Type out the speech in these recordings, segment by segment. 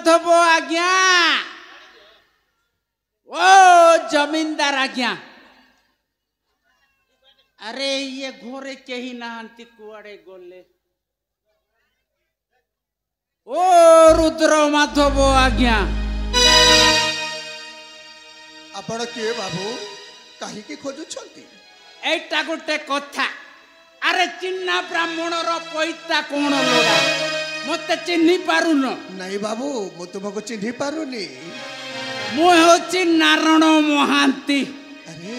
माधव आज्ञा ओ जमींदार आज्ञा अरे ये घोरे कहीं नहांती कुआड़े गोले ओ रुद्र माधव आज्ञा आपण किए बाबू कहीं खोजुछंती एटा गोटे कथा अरे चिन्ना ब्राह्मण रो पैता कोण लोड़ा मते चिन्ही पारुन नहीं बाबू मु तुमको चिन्ही पारुनी मु होची नारायण महांती अरे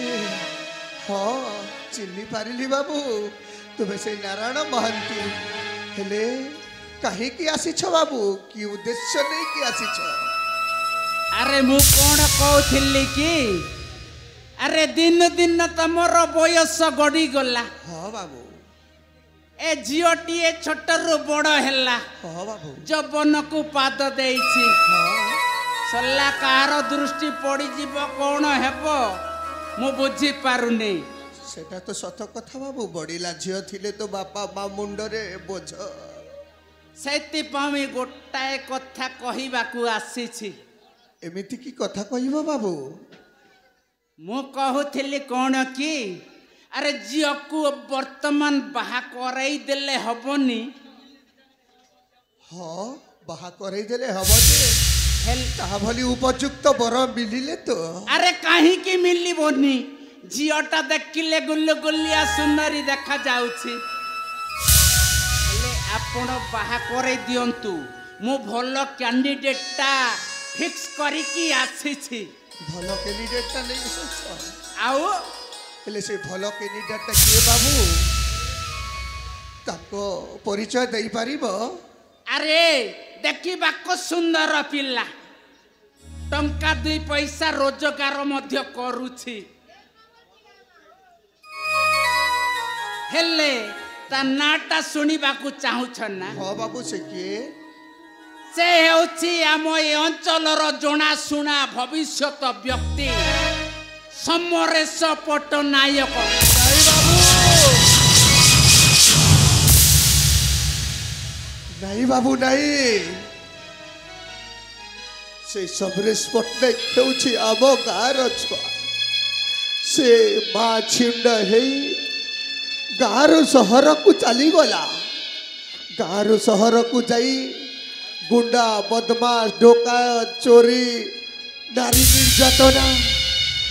हाँ चिन्ही पारिली बाबू तुम्हें से नारायण महांती हेले कहीं की आसीछ बाबू कि उद्देश्य नहीं कि आसीछ अरे मु कोण कहथिली कि अरे दिन दिन तमर बयस गड़ी गला हाँ बाबू ए झीटी छोटरू बड़ है हाँ बाबू जबन को पाद देइछि हाँ सल्ला कार दृष्टि पड़ी जीव कौन हेब मु बुझी पारुनी सेटा तो सत कथा बाबू बड़ीला झियो थिले तो बापा माँ मुंडरे बोझ सेति पामी गोटाए कथा कहिबाकू आसीछि एमिति की कथा कहिबो बाबू मु कहूथिली कौन कि अरे झील को वर्तमान बाहा करई देले हबनी हाँ बाहा करई देले हबो जे ता भली उपयुक्त बर मिलिले तो अरे कहीं की मिलबनी झीलटा देखिले गुल्लु गुलिया सुंदरी देखा जाउछि आपण बाहा करई दियंतु मु भलो कैंडिडेटटा फिक्स करिकी आसीछि भलो कैंडिडेटटा नै सोच आउ हेले से भलो कैंडिडेटटा किए बाबू ताको परिचय देई पारिबो अरे देखिबा को सुंदर पिल्ला टंका 2 पैसा रोजगार मध्य करूछि हेले ता नाटा सुनिबा को चाहुछन ना हाँ बाबू से किए से हेउछि आम ए अंचलर जणा सुना भविष्यत व्यक्ति समरेश पट्टनायक नहीं बाबू नहीं बाबू नहीं से समरेश पट्टनायक हेउछि आम गाँर छुआ से माँ छिंड है गाँर सहर को चली गला गाँर सहर को जाई गुंडा बदमाश डोकायत चोरी नारी निर्यातना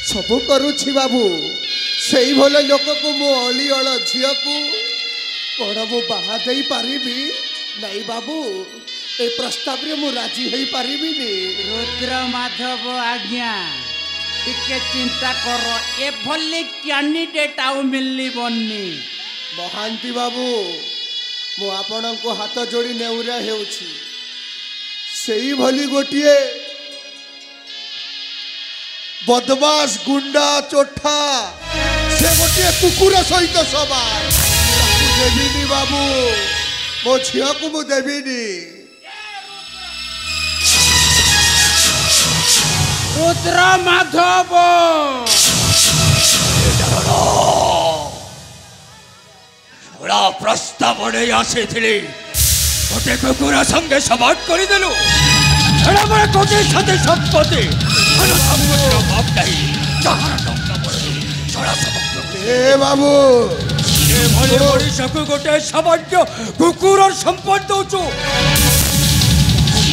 सब करुछि बाबू से भले लोक को मो अली अल झील को कौन मु बाहा दे पारि नहीं बाबू ए प्रस्ताव रे मु राजी हो पारि रुद्र माधव आज्ञा टिके चिंता कर ए भली कैंडिडेट आउ मिलबनी महांती बाबू मु आपण को हाथ जोड़ी नेउरा हेउछि सेई भली गोटिए बदमाश गुंडा चोठा से गोटे कुकुर सहित समान देविनी बाबू मो झिया को मु देविनी रुद्र माधव बड़ा प्रस्ताव नहीं आसी थी गोटे कुकुर संगे समान करदेलु कोटी साथी संपत्ति भाव नहीं ए बाबू मनीषा को गोटे सामान्य कुकुर संपद दौचु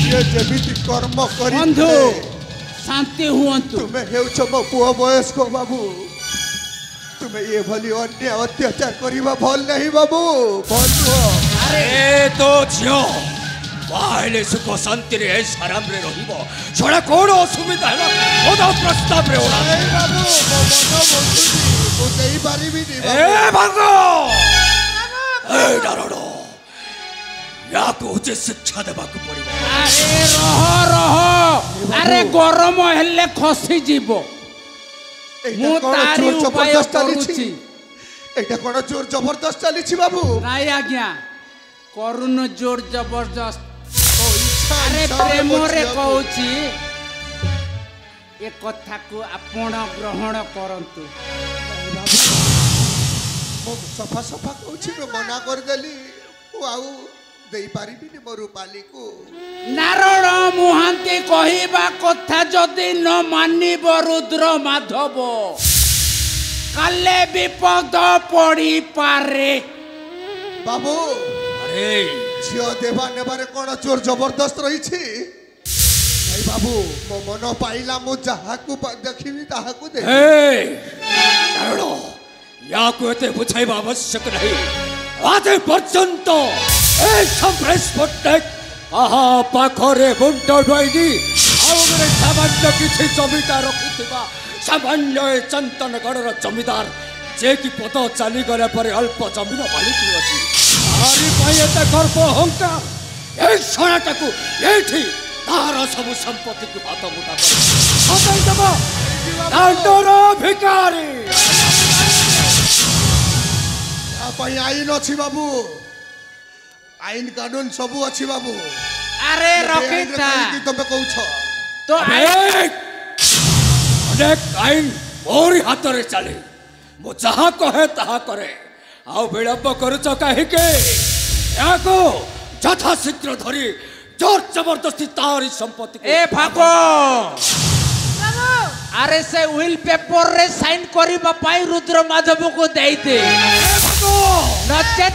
ये जेमिति कर्म करी बंधु शांति हुअंतु तुम्हें हेउछ मो पुओ बयस्क बाबू तुम्हें ये भली अन्य अत्याचार करिबा भल नहीं बाबू भल नुह अरे तो झियो बाहले सुख शांति रे आराम रे रहिबो छोड़ा कोन असुविधा है मोदा प्रस्ताव रे ओला ए बाबू मो देई पारिबी नी ए भागो ए डरोडो या को उचित शिक्षा देबा को पड़िबो अरे रह अरे गरम हेले खसी जीवो मु तारी उपाय करूची एटा कोन जोर जबरदस्त चलीछि बाबू नाही आज्ञा करुण जोर जबरदस्त अरे इच्छा प्रेम रे बचिया कहूची ए कथा को आपण ग्रहण करंतु मो सफा सफा कहूछि मना कर देली आउ देई पारिबिनी मो रूपाली को नारायण मुहांती कहिबा कथा जदि न मानिब रुद्र माधव काले विपद पड़ी पारे बाबू अरे झियो देवा नेबारे कोन चोर जबरदस्त रही छी नहीं बाबू मो मन पाइला मु जहा को देखिबी ताहा को दे हे नारायण याकू एते बुझाइबा आवश्यक नहीं आजे पर्यंत ए संप्रेस्पटेक आहा पाखरे बुंट डोइनी आउरे सामान्य किछि जमीदार रखिथिबा सामान्य चंदनगढ़ जमीदार जे कि पद चली गले पर अल्प जमीन मालिक अछि आरी पाएते गर्व अहंकार ए सोनाटाकू एठी तार सब संपत्ति को हाथ मुठा कर हटाई देबो दांडोर भिखारी आपई आईन अछि बाबू आईन कानून सब अछि बाबू अरे रखिता तमे कहू छ तो अनेक आईन मोरी हाथ रे चले मो जहा कहे ताहा करे आ विलंब करूच काहे के याको यथा शीघ्र धरी जोर जबरदस्ती तारी संपत्ति ए भागो अरे से विल पेपर रे साइन करिबा पाई रुद्र माधव को देई दे नचेत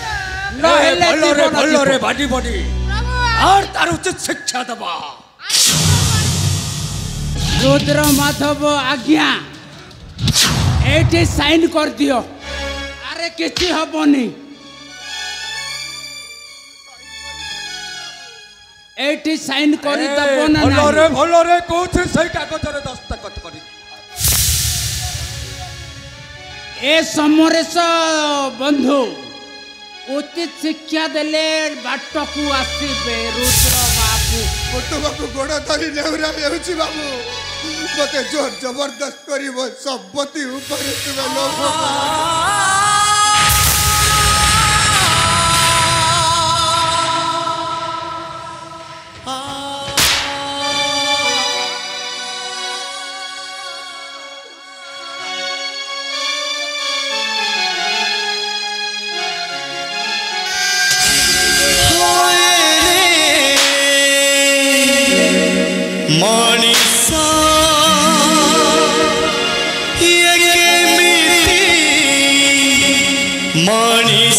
न हेले भलो रे बाडी बडी और तार उचित शिक्षा दबा रुद्र माधव आज्ञा एठी साइन कर दियो अरे किछि हबनी एठी साइन करी दबो ना भलो रे कोछ सही कागज रे दस्तखत करी ए समरेश बंधु उचित शिक्षा देले बाट को आसीबे रुद्र बाबू मोटो बाबू गोड़ा धरी लेउरा हेउची बाबू मते जोर जबरदस्त करिवो संपत्ति ऊपर तुमे लोभ Money